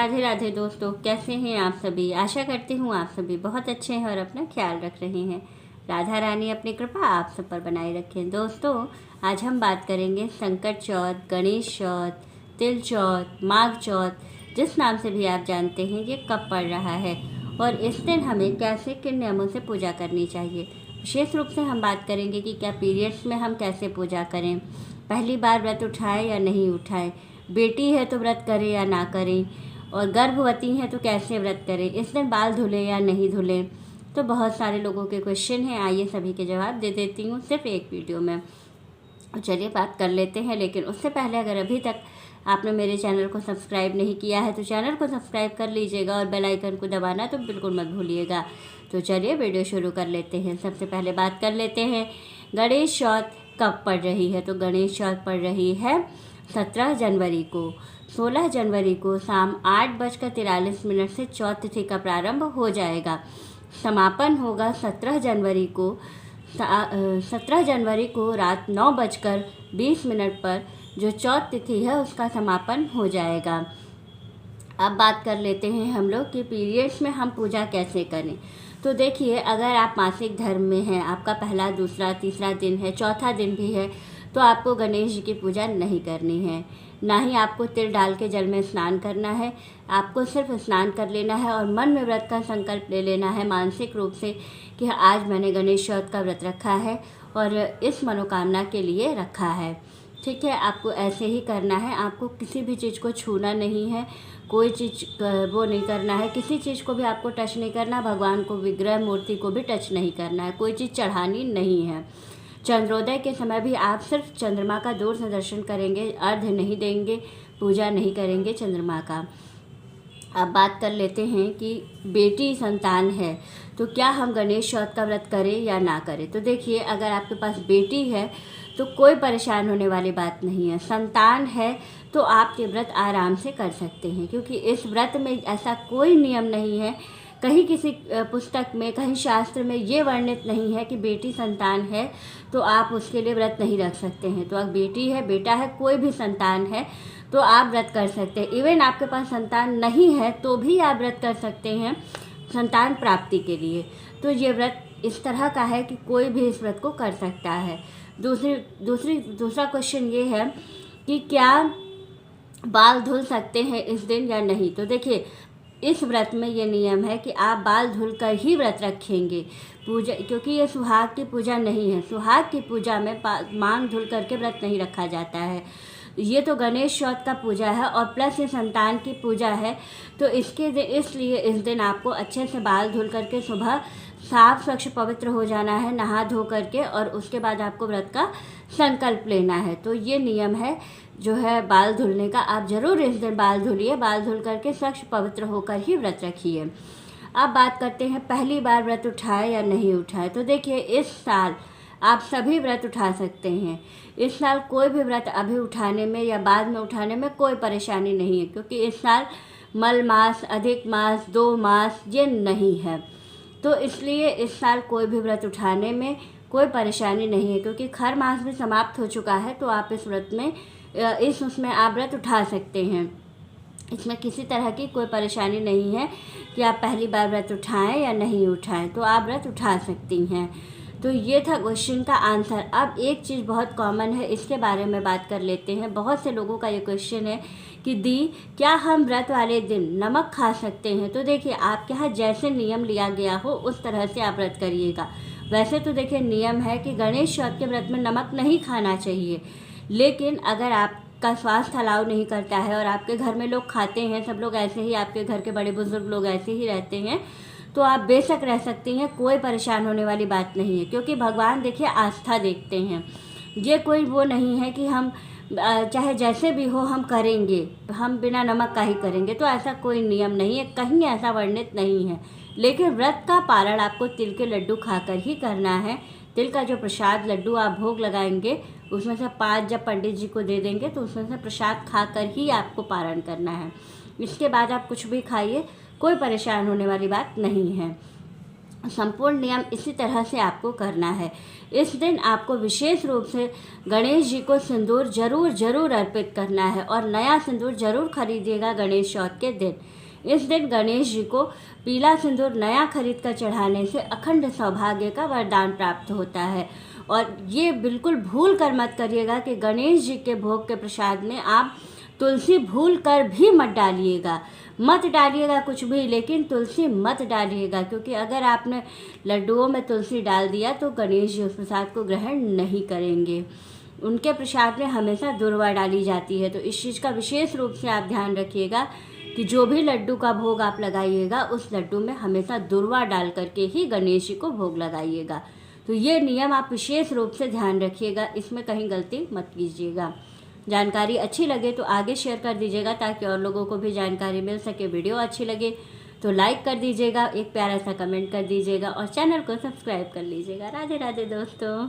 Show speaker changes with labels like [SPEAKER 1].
[SPEAKER 1] राधे राधे दोस्तों, कैसे हैं आप सभी। आशा करती हूँ आप सभी बहुत अच्छे हैं और अपना ख्याल रख रहे हैं। राधा रानी अपनी कृपा आप सब पर बनाए रखें। दोस्तों, आज हम बात करेंगे संकट चौथ, गणेश चौथ, तिल चौथ, माघ चौथ, जिस नाम से भी आप जानते हैं, ये कब पड़ रहा है और इस दिन हमें कैसे किन नियमों से पूजा करनी चाहिए। विशेष रूप से हम बात करेंगे कि क्या पीरियड्स में हम कैसे पूजा करें, पहली बार व्रत उठाएं या नहीं उठाएं, बेटी है तो व्रत करें या ना करें, और गर्भवती हैं तो कैसे व्रत करें, इस दिन बाल धुलें या नहीं धुलें। तो बहुत सारे लोगों के क्वेश्चन हैं, आइए सभी के जवाब दे देती हूँ सिर्फ एक वीडियो में। चलिए बात कर लेते हैं, लेकिन उससे पहले अगर अभी तक आपने मेरे चैनल को सब्सक्राइब नहीं किया है तो चैनल को सब्सक्राइब कर लीजिएगा और बेल आइकन को दबाना तो बिल्कुल मत भूलिएगा। तो चलिए वीडियो शुरू कर लेते हैं। सबसे पहले बात कर लेते हैं गणेश चौथ कब पड़ रही है। तो गणेश चौथ पड़ रही है 17 जनवरी को। 16 जनवरी को शाम 8:43 से चौथ तिथि का प्रारंभ हो जाएगा। समापन होगा 17 जनवरी को 17 जनवरी को रात 9:20 पर जो चौथ तिथि है उसका समापन हो जाएगा। अब बात कर लेते हैं हम लोग कि पीरियड्स में हम पूजा कैसे करें। तो देखिए, अगर आप मासिक धर्म में हैं, आपका पहला, दूसरा, तीसरा दिन है, चौथा दिन भी है, तो आपको गणेश जी की पूजा नहीं करनी है। ना ही आपको तिल डाल के जल में स्नान करना है। आपको सिर्फ स्नान कर लेना है और मन में व्रत का संकल्प ले लेना है मानसिक रूप से कि आज मैंने गणेश चौथ का व्रत रखा है और इस मनोकामना के लिए रखा है। ठीक है, आपको ऐसे ही करना है। आपको किसी भी चीज़ को छूना नहीं है, कोई चीज़ वो नहीं करना है, किसी चीज़ को भी आपको टच नहीं करना। भगवान को, विग्रह, मूर्ति को भी टच नहीं करना है, कोई चीज़ चढ़ानी नहीं है। चंद्रोदय के समय भी आप सिर्फ चंद्रमा का दूर से दर्शन करेंगे, अर्घ्य नहीं देंगे, पूजा नहीं करेंगे चंद्रमा का। अब बात कर लेते हैं कि बेटी संतान है तो क्या हम गणेश चौथ का व्रत करें या ना करें। तो देखिए, अगर आपके पास बेटी है तो कोई परेशान होने वाली बात नहीं है। संतान है तो आप ये व्रत आराम से कर सकते हैं, क्योंकि इस व्रत में ऐसा कोई नियम नहीं है, कहीं किसी पुस्तक में, कहीं शास्त्र में ये वर्णित नहीं है कि बेटी संतान है तो आप उसके लिए व्रत नहीं रख सकते हैं। तो अगर बेटी है, बेटा है, कोई भी संतान है तो आप व्रत कर सकते हैं। इवन आपके पास संतान नहीं है तो भी आप व्रत कर सकते हैं संतान प्राप्ति के लिए। तो ये व्रत इस तरह का है कि कोई भी इस व्रत को कर सकता है। दूसरा क्वेश्चन ये है कि क्या बाल धुल सकते हैं इस दिन या नहीं। तो देखिए, इस व्रत में ये नियम है कि आप बाल धुल कर ही व्रत रखेंगे पूजा, क्योंकि ये सुहाग की पूजा नहीं है। सुहाग की पूजा में मांग धुल करके व्रत नहीं रखा जाता है। ये तो गणेश चौथ का पूजा है और प्लस ये संतान की पूजा है। तो इसलिए इस दिन आपको अच्छे से बाल धुल करके सुबह साफ स्वच्छ पवित्र हो जाना है, नहा धो करके, और उसके बाद आपको व्रत का संकल्प लेना है। तो ये नियम है जो है बाल धुलने का। आप ज़रूर इस दिन बाल धुलिए, बाल धुल करके स्वच्छ पवित्र होकर ही व्रत रखिए। अब बात करते हैं पहली बार व्रत उठाए या नहीं उठाए। तो देखिए, इस साल आप सभी व्रत उठा सकते हैं। इस साल कोई भी व्रत अभी उठाने में या बाद में उठाने में कोई परेशानी नहीं है, क्योंकि इस साल मल मास, अधिक मास, 2 मास ये नहीं है। तो इसलिए इस साल कोई भी व्रत उठाने में कोई परेशानी नहीं है, क्योंकि खर मास भी समाप्त हो चुका है। तो आप इस व्रत में उसमें आप व्रत उठा सकते हैं। इसमें किसी तरह की कोई परेशानी नहीं है कि आप पहली बार व्रत उठाएं या नहीं उठाएं, तो आप व्रत उठा सकती हैं। तो ये था क्वेश्चन का आंसर। अब एक चीज़ बहुत कॉमन है, इसके बारे में बात कर लेते हैं। बहुत से लोगों का ये क्वेश्चन है कि दी, क्या हम व्रत वाले दिन नमक खा सकते हैं। तो देखिए, आपके यहाँ जैसे नियम लिया गया हो उस तरह से आप व्रत करिएगा। वैसे तो देखिए, नियम है कि गणेश चौथ के व्रत में नमक नहीं खाना चाहिए, लेकिन अगर आपका स्वास्थ्य अलाउ नहीं करता है और आपके घर में लोग खाते हैं, सब लोग ऐसे ही, आपके घर के बड़े बुजुर्ग लोग ऐसे ही रहते हैं, तो आप बेशक रह सकती हैं, कोई परेशान होने वाली बात नहीं है। क्योंकि भगवान देखिए आस्था देखते हैं, ये कोई वो नहीं है कि हम चाहे जैसे भी हो हम करेंगे, हम बिना नमक का ही करेंगे। तो ऐसा कोई नियम नहीं है, कहीं ऐसा वर्णित नहीं है। लेकिन व्रत का पारण आपको तिल के लड्डू खाकर ही करना है। तिल का जो प्रसाद लड्डू आप भोग लगाएंगे, उसमें से 5 जब पंडित जी को दे देंगे तो उसमें से प्रसाद खाकर ही आपको पारण करना है। इसके बाद आप कुछ भी खाइए, कोई परेशान होने वाली बात नहीं है। संपूर्ण नियम इसी तरह से आपको करना है। इस दिन आपको विशेष रूप से गणेश जी को सिंदूर जरूर अर्पित करना है और नया सिंदूर जरूर खरीदिएगा गणेश चौथ के दिन। इस दिन गणेश जी को पीला सिंदूर नया खरीद कर चढ़ाने से अखंड सौभाग्य का वरदान प्राप्त होता है। और ये बिल्कुल भूल कर मत करिएगा कि गणेश जी के भोग के प्रसाद में आप तुलसी भूल कर भी मत डालिएगा कुछ भी, लेकिन तुलसी मत डालिएगा, क्योंकि अगर आपने लड्डुओं में तुलसी डाल दिया तो गणेश जी उस प्रसाद को ग्रहण नहीं करेंगे। उनके प्रसाद में हमेशा दुर्वा डाली जाती है। तो इस चीज़ का विशेष रूप से आप ध्यान रखिएगा कि जो भी लड्डू का भोग आप लगाइएगा उस लड्डू में हमेशा दुर्वा डाल करके ही गणेश जी को भोग लगाइएगा। तो ये नियम आप विशेष रूप से ध्यान रखिएगा, इसमें कहीं गलती मत कीजिएगा। जानकारी अच्छी लगे तो आगे शेयर कर दीजिएगा ताकि और लोगों को भी जानकारी मिल सके। वीडियो अच्छी लगे तो लाइक कर दीजिएगा, एक प्यारा सा कमेंट कर दीजिएगा और चैनल को सब्सक्राइब कर लीजिएगा। राधे राधे दोस्तों।